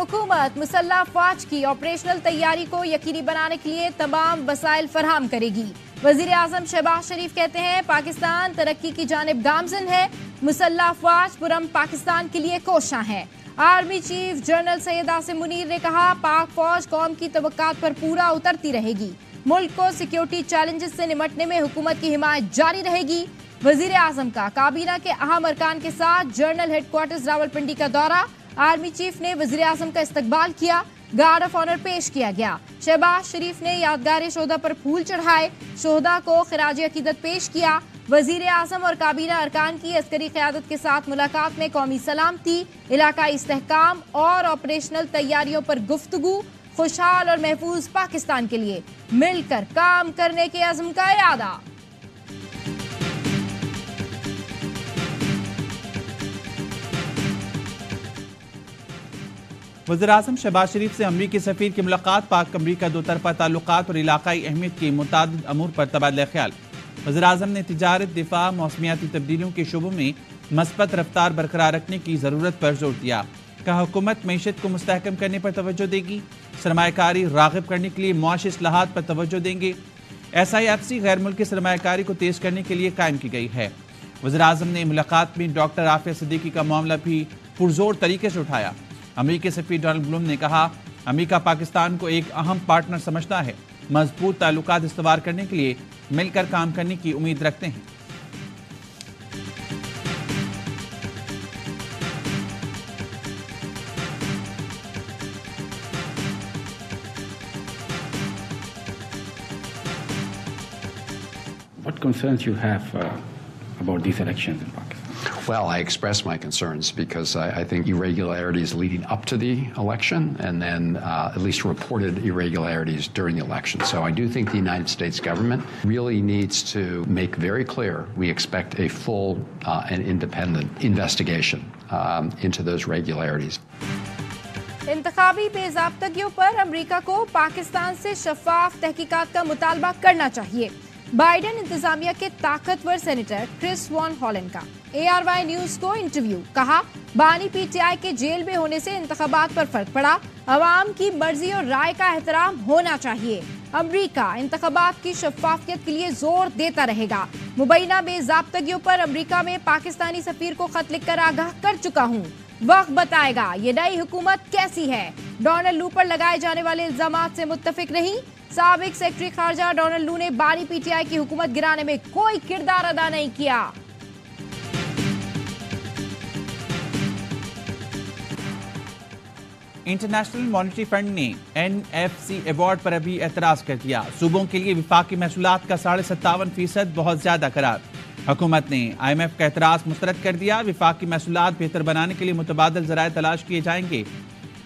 हुकूमत मुसल्लह अफवाज की ऑपरेशनल तैयारी को यकीनी बनाने के लिए तमाम वसाइल फराहम करेगी। वजीर आजम शहबाज शरीफ कहते हैं पाकिस्तान तरक्की की जानिब गामजन है, मुसल्लह अफवाज पुरम पाकिस्तान के लिए कोशां है। Army chief general Syed Asim Munir ने कहा पाक फौज कौम की तवक्कात पर पूरा उतरती रहेगी, मुल्क को सिक्योरिटी चैलेंजेस से निपटने में हुकूमत की हिमायत जारी रहेगी। वजीर आजम का काबीना के अहम अरकान के साथ जनरल हेडक्वार्टर्स रावलपिंडी का दौरा, आर्मी चीफ ने वजीर आजम का इस्तकबाल किया, गार्ड ऑफ ऑनर पेश किया गया। शहबाज शरीफ ने यादगार शोहदा पर फूल चढ़ाए, शोहदा को खिराज अकीदत पेश किया। वजीर आजम और काबीना अरकान की अस्करी क़यादत के साथ मुलाकात में कौमी सलामती, इलाकाई इस्तेहकाम और ऑपरेशनल तैयारियों पर गुफ्तगू, खुशहाल और महफूज पाकिस्तान के लिए मिलकर काम करने के अज़्म का इरादा। वज़ीर-ए-आज़म शहबाज शरीफ से अमरीकी सफ़ीर की मुलाकात, पाक अमरीका दो तरफ़ा ताल्लुकात और इलाकाई अहमियत के मुतादिद अमूर पर तबादला ख्याल। वज़ीर-ए-आज़म ने तिजारत, दिफा, मौसमियाती तब्दीलियों के शुबों में मस्बत रफ्तार बरकरार रखने की ज़रूरत पर जोर दिया। कहा हुकूमत मईशत को मुस्तहकम करने पर तवज्जो देगी, सरमायाकारी राग़िब करने के लिए मुआशी इस्लाहात पर तवज्जो देंगे। SIFC गैर मुल्की सरमायाकारी को तेज़ करने के लिए कायम की गई है। वज़ीर-ए-आज़म ने मुलाकात में डॉक्टर आफिया सिद्दीकी का मामला भी पुरजोर तरीके से उठाया। अमरीकी सफ़ीर डोनाल्ड ब्लूम ने कहा अमरीका पाकिस्तान को एक अहम पार्टनर समझता है, मजबूत ताल्लुकात इस्तवार करने के लिए मिलकर काम करने की उम्मीद रखते हैं। What concerns you have about these elections in Pakistan? Well, I expressed my concerns because I think irregularities leading up to the election and then at least reported irregularities during the election. So I do think the United States government really needs to make very clear we expect a full and independent investigation into those regularities. इंतखाबी बेज़ाब्तगियों पर अमरीका को पाकिस्तान से शफाफ तहकीकात का मुतालबा करना चाहिए। Biden इंतजामिया के ताकतवर सेनेटर क्रिस वॉन हॉलन का ARY न्यूज को इंटरव्यू, कहा बानी PTI के जेल में होने से इंतखाबात पर फर्क पड़ा, अवाम की मर्जी और राय का एहतराम होना चाहिए। अमरीका इंतखाबात की शफाफियत के लिए जोर देता रहेगा। मुबैना बेज़ाब्तगियों पर अमरीका में पाकिस्तानी सफीर को खत लिखकर आगाह कर चुका हूँ, वक्त बताएगा ये नई हुकूमत कैसी है। डोनाल्ड लू पर लगाए जाने वाले इल्जामात से मुत्तफिक नहीं, साबिक सेक्रेटरी खारजा डोनाल्ड लू ने बानी PTI की हुकूमत गिराने में कोई किरदार अदा नहीं किया। इंटरनेशनल मॉनेटरी फंड ने NFC अवार्ड पर अभी एतराज कर दिया। सूबों के लिए विफाकी महसूलात का 57.5% बहुत ज्यादा करार। हुकूमत ने IMF का एतराज मुस्तरद कर दिया। विफाकी महसूलात बेहतर बनाने के लिए मुतबादल जराए तलाश किए जाएंगे।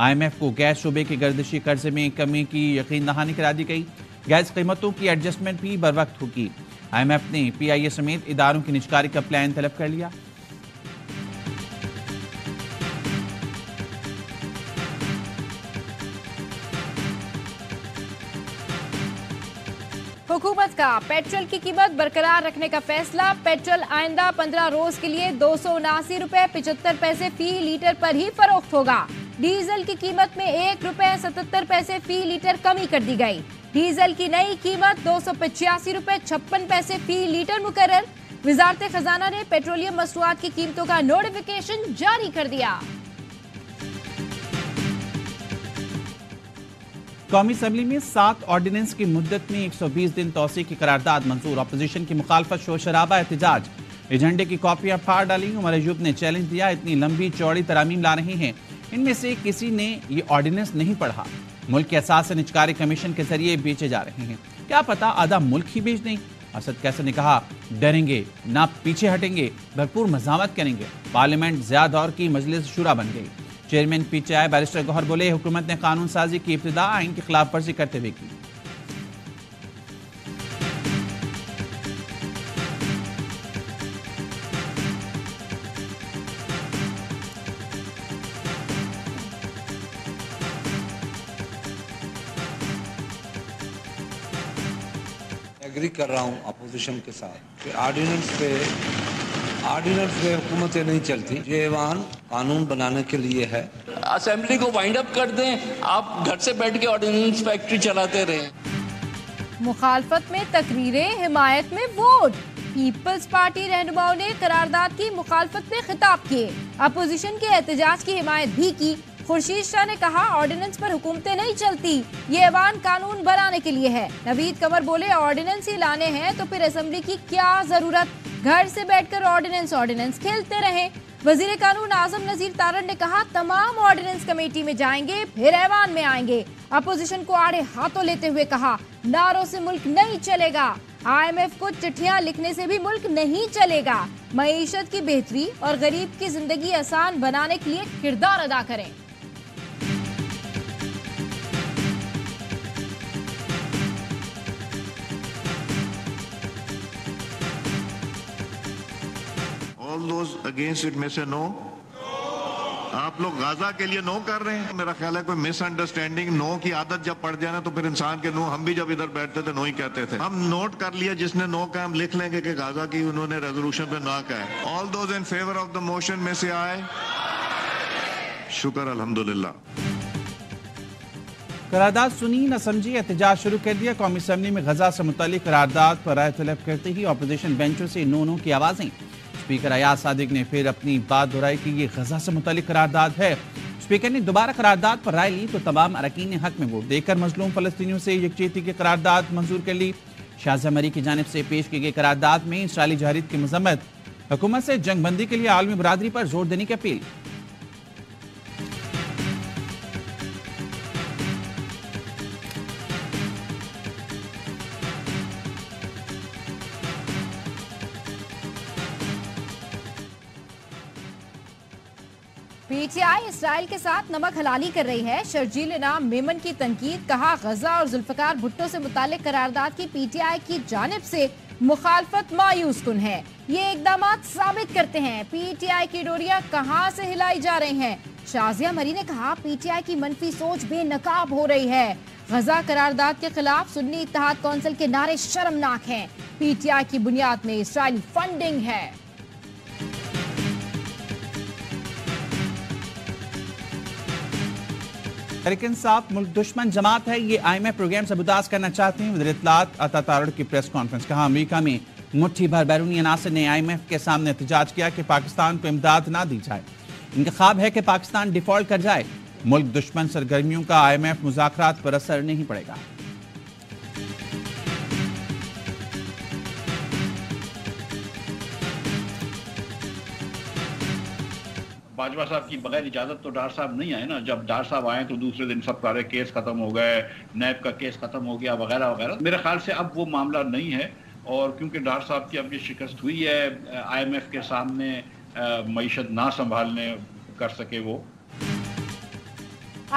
IMF को गैस शोबे के गर्दिशी कर्जे में कमी की यकीन दहानी करा दी गई। गैस कीमतों की एडजस्टमेंट भी बर वक्त होगी। IMF ने PIA समेत इदारों की निजकारी का प्लान तलब कर लिया। हुकूमत का पेट्रोल की कीमत बरकरार रखने का फैसला। पेट्रोल आइंदा 15 रोज के लिए 279 रुपए 75 पैसे फी लीटर पर ही फरोख्त होगा। डीजल की कीमत में 1 रुपए 77 पैसे फी लीटर कमी कर दी गई। डीजल की नई कीमत 285 रुपए 56 पैसे फी लीटर मुकर्रर। वजारत खजाना ने पेट्रोलियम मसनूआत की कीमतों का नोटिफिकेशन जारी कर दिया। कौमी असम्बली में 7 ऑर्डिनेंस की मुद्दत में 120 दिन तौसीए की करारदाद मंजूर। अपोजिशन की मुखालफत शोर शराबा एहतजाज, एजेंडे की कॉपियां फाड़ डाली। उमर अयूब ने चैलेंज दिया इतनी लंबी चौड़ी तरामीम ला रही हैं, इनमें से किसी ने ये ऑर्डिनेंस नहीं पढ़ा। मुल्क के असास निजकारी कमीशन के जरिए बेचे जा रहे हैं, क्या पता आधा मुल्क ही बेच दें। असद कैसर ने कहा डरेंगे ना पीछे हटेंगे, भरपूर मजामत करेंगे। पार्लियामेंट ज़िया दौर की मजलिस शुरा बन गई। चेयरमैन PTI बैरिस्टर गौहर बोले हुकूमत ने कानून साजी की इब्तिदा आइन की खिलाफ वर्जी करते हुए की। एग्री कर रहा हूं अपोजिशन के साथ कि ऑर्डिनेंस पे ऑर्डिनेंस पे हुकूमतें नहीं चलती, ये ऐवान कानून बनाने के लिए है। असेंबली को वाइंड अप कर दें, आप घर से बैठ के ऑर्डिनेंस फैक्ट्री चलाते रहें। मुखालफत में तकरीरें, हिमायत में वोट। पीपल्स पार्टी रहनुमाओं ने करारदाद की मुखालफत में खिताब किए, अपोजिशन के एहतजाज की हिमायत भी की। खुर्शीद शाह ने कहा ऑर्डिनेंस पर हुकूमतें नहीं चलती, ये ऐवान कानून बनाने के लिए है। नवीद कमर बोले ऑर्डिनेंस ही लाने हैं तो फिर असेंबली की क्या जरूरत, घर से बैठकर ऑर्डिनेंस खेलते रहें। वजीर कानून आजम नजीर तारड़ ने कहा तमाम ऑर्डिनेंस कमेटी में जाएंगे फिर ऐवान में आएंगे। अपोजिशन को आड़े हाथों लेते हुए कहा नारों से मुल्क नहीं चलेगा, IMF को चिट्ठियां लिखने से भी मुल्क नहीं चलेगा। मईशत की बेहतरी और गरीब की जिंदगी आसान बनाने के लिए किरदार अदा करें। All those against it may say no. आप लोग गाजा के लिए नो कर रहे हैं। मेरा ख्याल है कोई मिसअंडरस्टैंडिंग, नो की आदत जब पड़ जाए ना तो फिर इंसान के नो, हम भी जब इधर बैठते थे नो ही कहते थे। हम नोट कर लिया, जिसने नो कहा हम लिख लेंगे कि गाजा की उन्होंने रेजोल्यूशन पे ना कहा है। All those in favour of the motion में से आए, शुक्र अल्हम्दुलिल्लाह। करारदाद सुनी न समझी, एहतजाज शुरू कर दिया। कौमी असम्बली में गजा से मुतालिक करारदाद पर राय तलब करते ही अपोजिशन बेंचों से नो की आवाजें। स्पीकर अयाज सादिक ने फिर अपनी बात दोहराई कि ये गजा से मुतालिक करारदाद है। स्पीकर ने दोबारा करारदाद पर राय ली तो तमाम अरकान ने हक में वोट देकर मजलूम फलस्तीनियों से यकजहती की करारदाद मंजूर कर ली। शाहजहां मरी की जानिब से पेश की गई करारदाद में इसराइली जहारियत की मजम्मत, हुकूमत से जंग बंदी के लिए आलमी बरादरी पर जोर देने की अपील। PTI इसराइल के साथ नमक हलाली कर रही है। शर्जील इनाम मेमन की तनकीद, कहा गजा और जुल्फकार भुट्टो से मुतालिक करारदाद की PTI की जानिब से मुखालफत मायूस कुन है। ये इकदाम साबित करते हैं PTI की डोरियां कहां से हिलाई जा रही हैं। शाजिया मरी ने कहा PTI की मनफी सोच बेनकाब हो रही है। गजा करारदाद के खिलाफ सुन्नी इत्तेहाद कौंसिल के नारे शर्मनाक हैं। PTI की बुनियाद में इसराइली फंडिंग है। तहरीक इंसाफ मुल्क दुश्मन जमात है, ये IMF प्रोग्राम से बुदास करना चाहते हैं। वज़ीर इत्तलात अता तारड़ की प्रेस कॉन्फ्रेंस, कहा अमेरिका में मुट्ठी भर बैरूनी अनासर ने IMF के सामने एहतजाज किया कि पाकिस्तान को इमदाद ना दी जाए। इनका ख्वाब है कि पाकिस्तान डिफॉल्ट कर जाए। मुल्क दुश्मन सरगर्मियों का IMF मुज़ाकरात पर असर नहीं पड़ेगा। बाजवा साहब की बगैर इजाजत तो डार साहब नहीं आए ना। जब डार साहब आए तो दूसरे दिन सब सारे केस खत्म हो गए, नैब का केस खत्म हो गया वगैरह वगैरह। मेरे ख्याल से अब वो मामला नहीं है, और क्योंकि डार साहब की अब ये शिकस्त हुई है, IMF के सामने मईशत ना संभालने कर सके वो।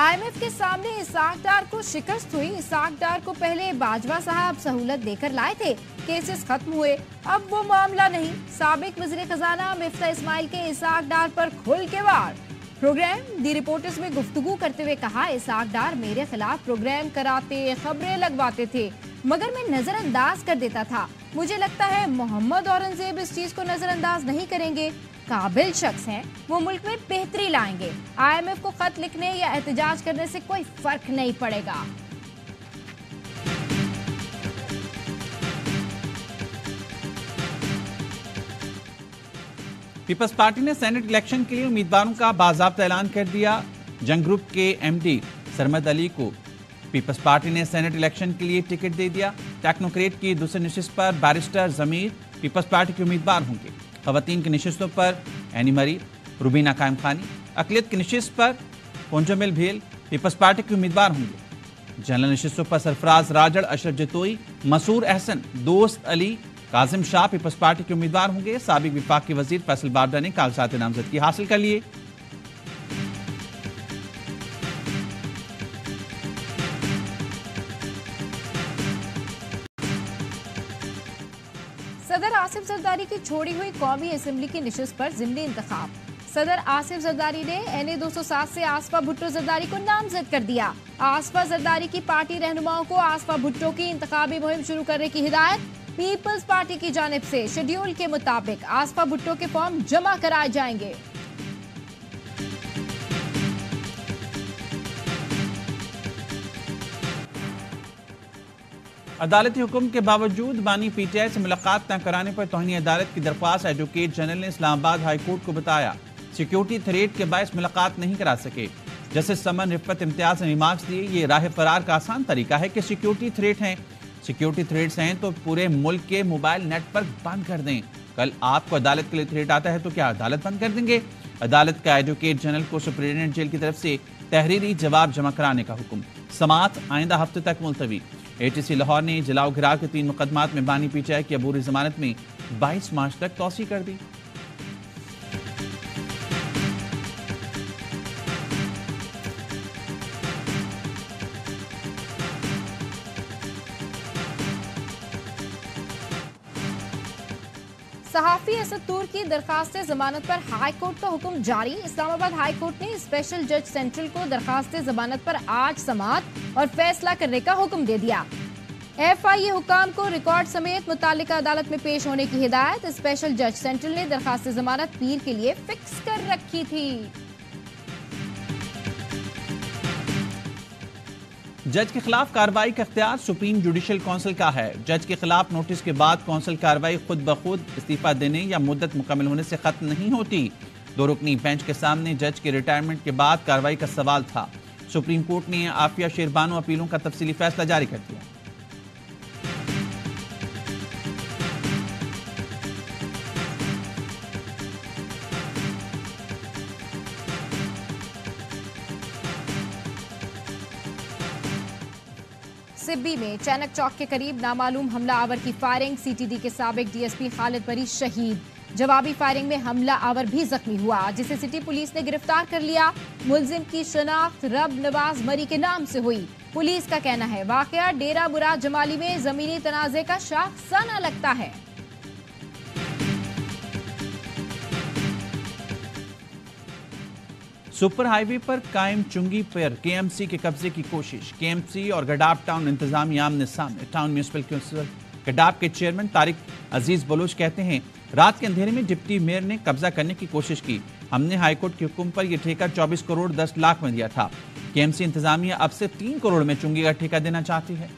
IMF के सामने इसाक डार को शिकस्त हुई। इसाक डार को पहले बाजवा साहब सहूलत देकर लाए थे, केसेस खत्म हुए, अब वो मामला नहीं। साबिक वज़ीर खजाना मिफ्ता इस्माइल के इसाक डार पर खुल के वार। प्रोग्राम दी रिपोर्टर्स में गुफ्तगू करते हुए कहा इसाक डार मेरे खिलाफ प्रोग्राम कराते, खबरें लगवाते थे, मगर मैं नजरअंदाज कर देता था। मुझे लगता है मोहम्मद औरंगजेब इस चीज को नजरअंदाज नहीं करेंगे। काबिल शख्स हैं, वो मुल्क में बेहतरी लाएंगे। IMF को खत लिखने या एहतजाज करने से कोई फर्क नहीं पड़ेगा। पीपल्स पार्टी ने सेनेट इलेक्शन के लिए उम्मीदवारों का बाज़ाब्ता ऐलान कर दिया। जंग ग्रुप के MD सरमद अली को पीपल्स पार्टी ने सेनेट इलेक्शन के लिए टिकट दे दिया। टेक्नोक्रेट की दूसरी नशिस्त पर बैरिस्टर जमीर पीपल्स पार्टी के उम्मीदवार होंगे। खवातीन की नशिस्तों पर एनी मरी, रुबीना कायम खानी। अकलियत की नशिस्त पर पोंजमिल भेल पीपल्स पार्टी के उम्मीदवार होंगे। जनरल नशिस्तों पर सरफराज राजड़, अशरफ जतोई, मसूर अहसन, दोस्त अली, काजिम शाह पीपल्स पार्टी के उम्मीदवार होंगे। साबिक विफाकी वजीर फैसल बाबरा ने कागजात नामजदगी हासिल कर लिए। सदर आसिफ जरदारी की छोड़ी हुई कौमी असेंबली की निशिस्त पर ज़िमनी इंतखाब। सदर आसिफ जरदारी ने NA 207 से आसफा भुट्टो जरदारी को नामजद कर दिया। आसफा जरदारी की पार्टी रहनुमाओं को आसफा भुट्टो की इंतखाबी मुहिम शुरू करने की हिदायत। पीपल्स पार्टी की जानिब से शेड्यूल के मुताबिक आसफा भुट्टो के फॉर्म जमा कराए जाएंगे। अदालती हुक्म के बावजूद बानी पीटीआई से मुलाकात न कराने पर तौहीन अदालत की दरख्वास्त एडवोकेट जनरल ने इस्लामाबाद हाई कोर्ट को बताया। सिक्योरिटी थ्रेट के बायस मुलाकात नहीं करा सके। जस्टिस समन रिफत इम्तियाज ने रिमार्क्स दिए, ये राह फरार का आसान तरीका है कि सिक्योरिटी थ्रेट हैं। सिक्योरिटी थ्रेट्स हैं तो पूरे मुल्क के मोबाइल नेटवर्क बंद कर दें। कल आपको अदालत के लिए थ्रेट आता है तो क्या अदालत बंद कर देंगे? अदालत का एडवोकेट जनरल को सुप्रीडेंट जेल की तरफ से तहरीरी जवाब जमा कराने का हुक्म। समाअत आइंदा हफ्ते तक मुलतवी। एटीसी लाहौर ने जलाओ गिराव के 3 मुकदमात में बानी पीटीआई की अबूरी जमानत में 22 मार्च तक तौसी कर दी। सहाफी असद तूर की दरखास्त जमानत पर हाई कोर्ट का हुक्म जारी। इस्लामाबाद हाई कोर्ट ने स्पेशल जज सेंट्रल को दरखास्त जमानत पर आज समाअत और फैसला करने का हुक्म दे दिया। एफआईए हुकाम को रिकॉर्ड समेत मुतालिका अदालत में पेश होने की हिदायत। स्पेशल जज सेंट्रल ने दरखास्त जमानत पीर के लिए फिक्स कर रखी थी। जज के खिलाफ कार्रवाई का इख्तियार सुप्रीम जुडिशल काउंसिल का है। जज के खिलाफ नोटिस के बाद काउंसिल कार्रवाई खुद ब खुद इस्तीफा देने या मुद्दत मुकम्मल होने से खत्म नहीं होती। 2 रुकनी बेंच के सामने जज के रिटायरमेंट के बाद कार्रवाई का सवाल था। सुप्रीम कोर्ट ने आफिया शेरबानो अपीलों का तफसीली फैसला जारी कर दिया। सिब्बी में चैनक चौक के करीब नामालूम हमला आवर की फायरिंग। सीटीडी के साबिक डीएसपी खालिद बरी शहीद। जवाबी फायरिंग में हमला आवर भी जख्मी हुआ, जिसे सिटी पुलिस ने गिरफ्तार कर लिया। मुलजिम की शनाख्त रब नवाज मरी के नाम से हुई। पुलिस का कहना है वाकया डेरा मुराद जमाली में जमीनी तनाजे का शाखसाना लगता है। सुपर हाईवे पर कायम चुंगी पर केएमसी के कब्जे की कोशिश। केएमसी और गडाब टाउन इंतजामिया आमने सामने। टाउन म्यूनिसिपल काउंसिल गडाब के चेयरमैन तारिक अजीज बलोच कहते हैं, रात के अंधेरे में डिप्टी मेयर ने कब्जा करने की कोशिश की। हमने हाईकोर्ट के हुक्म पर यह ठेका 24 करोड़ 10 लाख में दिया था। केएमसी इंतजामिया अब से 3 करोड़ में चुंगी का ठेका देना चाहती है।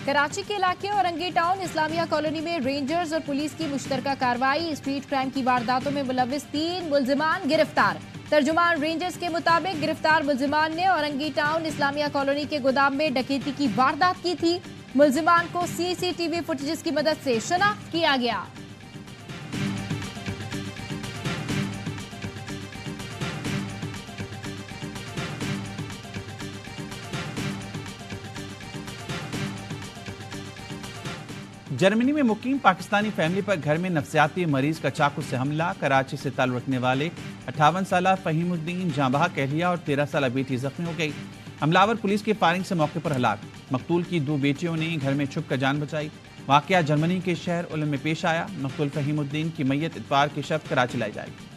कराची के इलाके औरंगी टाउन इस्लामिया कॉलोनी में रेंजर्स और पुलिस की मुश्तरका कार्रवाई। स्ट्रीट क्राइम की वारदातों में मुलविस 3 मुलजिमान गिरफ्तार। तर्जुमान रेंजर्स के मुताबिक गिरफ्तार मुलजिमान ने औरंगी टाउन इस्लामिया कॉलोनी के गोदाम में डकैती की वारदात की थी। मुलजिमान को सीसीटीवी फुटेजेस की मदद से शनाख्त किया गया। जर्मनी में मुकीम पाकिस्तानी फैमिली पर घर में नफ्सियाती मरीज का चाकू से हमला। कराची से ताल्लुक रखने वाले 58 साला फहीमुद्दीन जांबहा कहलिया और 13 साला बेटी जख्मी हो गई। हमलावर पुलिस की फायरिंग से मौके पर हलाक। मकतूल की 2 बेटियों ने घर में छुप कर जान बचाई। वाकया जर्मनी के शहर उलम में पेश आया। मकतूल फहीमुद्दीन की मैयत इतवार के शब कराची लाई जाएगी।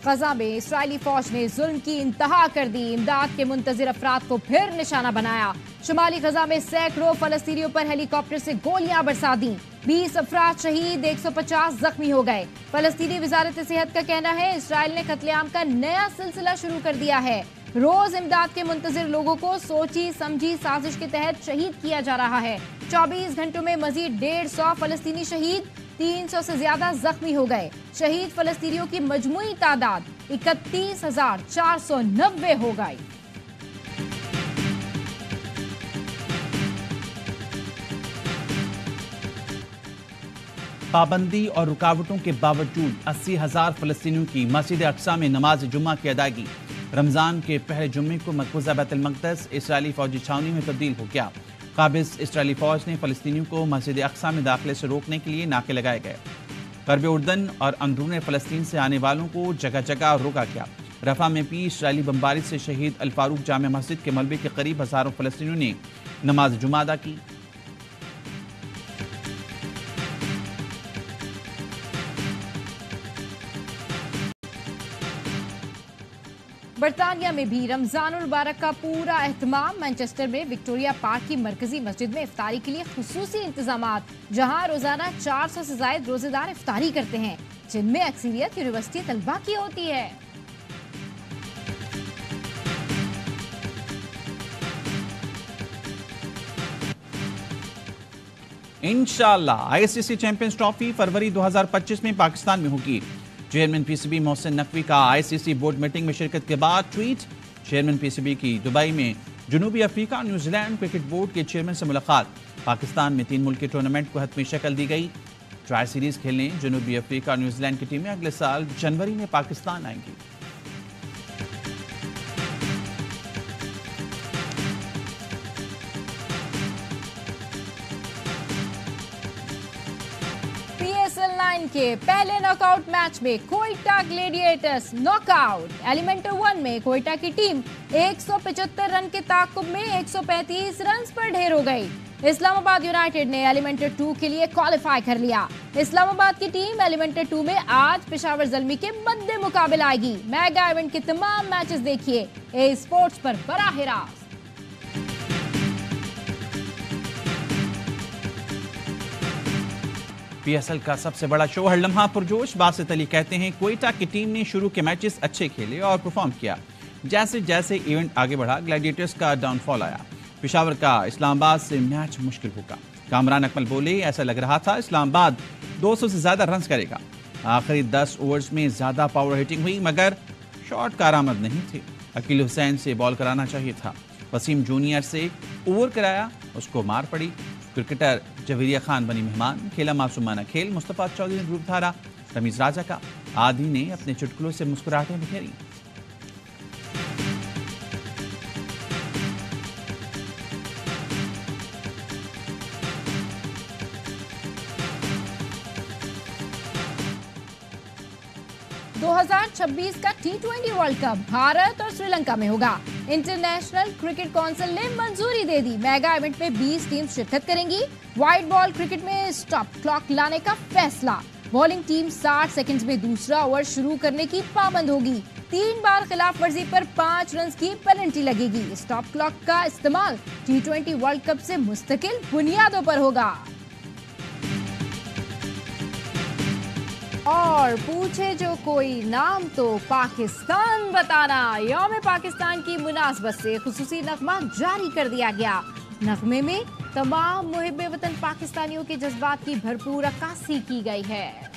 गजा में इस्राएली फौज ने जुल्म की इंतहा कर दी। इमदाद के मुंतजिर अफराद को फिर निशाना बनाया। शुमाली गजा में सैकड़ों फलस्तीनियों पर हेलीकॉप्टर से गोलियां बरसा दी। 20 अफराद शहीद, 150 जख्मी हो गए। फलस्तीनी वजारत सेहत का कहना है इस्राएल ने कत्लेआम का नया सिलसिला शुरू कर दिया है। रोज इमदाद के मुंतजिर लोगों को सोची समझी साजिश के तहत शहीद किया जा रहा है। 24 घंटों में मजीद 150 फलस्तीनी शहीद, 300 से ज्यादा जख्मी हो गए। शहीद फलस्तीनियों की मजमूई तादाद 31,490 हो गई। पाबंदी और रुकावटों के बावजूद 80,000 फलस्तीनियों की मस्जिद अक्सा में नमाज जुम्मा की अदायगी। रमजान के पहले जुम्मे को मकबूजा बैतुल मक़दस इस्राएली फौजी छावनी में तब्दील हो गया। काबिज इस्राएली फौज ने फलस्तीनियों को मस्जिद अक्सा में दाखिले से रोकने के लिए नाके लगाए गए। गरब उर्दन और अंदरून फ़लस्तीन से आने वालों को जगह जगह रोका गया। रफा में भी इस्राएली बमबारी से शहीद अल फारूक जामे मस्जिद के मलबे के करीब हज़ारों फलस्तीनियों ने नमाज जुमा अदा की। बरतानिया में भी रमजानुल मुबारक का पूरा एहतमाम। मैनचेस्टर में विक्टोरिया पार्क की मरकजी मस्जिद में इफ्तारी के लिए खुसूसी इंतजामात, जहां रोजाना 400 से ज्यादा रोजेदार इफ्तारी करते हैं, जिनमें अक्सरियत यूनिवर्सिटी तलबा की होती है। इंशाअल्लाह आईसीसी चैंपियंस ट्रॉफी फरवरी 2025 में पाकिस्तान में होगी। चेयरमैन पीसीबी मोहसिन नकवी का आईसीसी बोर्ड मीटिंग में शिरकत के बाद ट्वीट। चेयरमैन पीसीबी की दुबई में जनूबी अफ्रीका और न्यूजीलैंड क्रिकेट बोर्ड के चेयरमैन से मुलाकात। पाकिस्तान में 3 मुल्की टूर्नामेंट को हतमी शक्ल दी गई। ट्राई सीरीज खेलने जनूबी अफ्रीका और न्यूजीलैंड की टीमें अगले साल जनवरी में पाकिस्तान आएंगी। PSL 9 के पहले नॉकआउट मैच में कोयटा ग्लेडिएटर्स नॉकआउट। एलिमेंटर 1 में कोयटा की टीम 175 रन के ताकुब में 135 रन पर ढेर हो गई। इस्लामाबाद यूनाइटेड ने एलिमेंटर 2 के लिए क्वालिफाई कर लिया। इस्लामाबाद की टीम एलिमेंटर 2 में आज पेशावर ज़ल्मी के मद्दे मुकाबले आएगी। मेगा इवेंट के तमाम मैचेस देखिए ए स्पोर्ट्स पर बराह रास्त। पीएसएल का सबसे बड़ा शो हर लम्हा पुरजोश। बासित अली कहते हैं कोयटा की टीम ने शुरू के मैचेस अच्छे खेले और परफॉर्म किया। जैसे जैसे इवेंट आगे बढ़ा ग्लैडिएटर्स का डाउनफॉल आया। पेशावर का इस्लामाबाद से मैच मुश्किल होगा। कामरान अकमल बोले ऐसा लग रहा था इस्लामाबाद 200 से ज्यादा रन करेगा। आखिरी 10 ओवर्स में ज्यादा पावर हिटिंग हुई मगर शॉट कारआमद नहीं थे। अकील हुसैन से बॉल कराना चाहिए था। वसीम जूनियर से ओवर कराया, उसको मार पड़ी। क्रिकेटर जवेरिया खान बनी मेहमान। खेला मासूमाना खेल। मुस्तफा चौधरी ने ग्रुप धारा। रमीज राजा का आदि ने अपने चुटकुलों से मुस्कुराहटें बिखेरी। $2026 का T20 वर्ल्ड कप भारत और श्रीलंका में होगा। इंटरनेशनल क्रिकेट काउंसिल ने मंजूरी दे दी। मेगा इवेंट में 20 टीम शिरकत करेंगी। व्हाइट बॉल क्रिकेट में स्टॉप क्लॉक लाने का फैसला। बॉलिंग टीम 60 सेकंड्स में दूसरा ओवर शुरू करने की पाबंद होगी। 3 बार खिलाफ वर्जी पर 5 रन की पेनल्टी लगेगी। स्टॉप क्लॉक का इस्तेमाल T20 वर्ल्ड कप से मुस्तकिल बुनियादों पर होगा। और पूछे जो कोई नाम तो पाकिस्तान बताना। यौम पाकिस्तान की मुनासबत से खुसूसी नगमा जारी कर दिया गया। नगमे में तमाम मुहिब्बे वतन पाकिस्तानियों के जज्बात की भरपूर अक्कासी की गई है।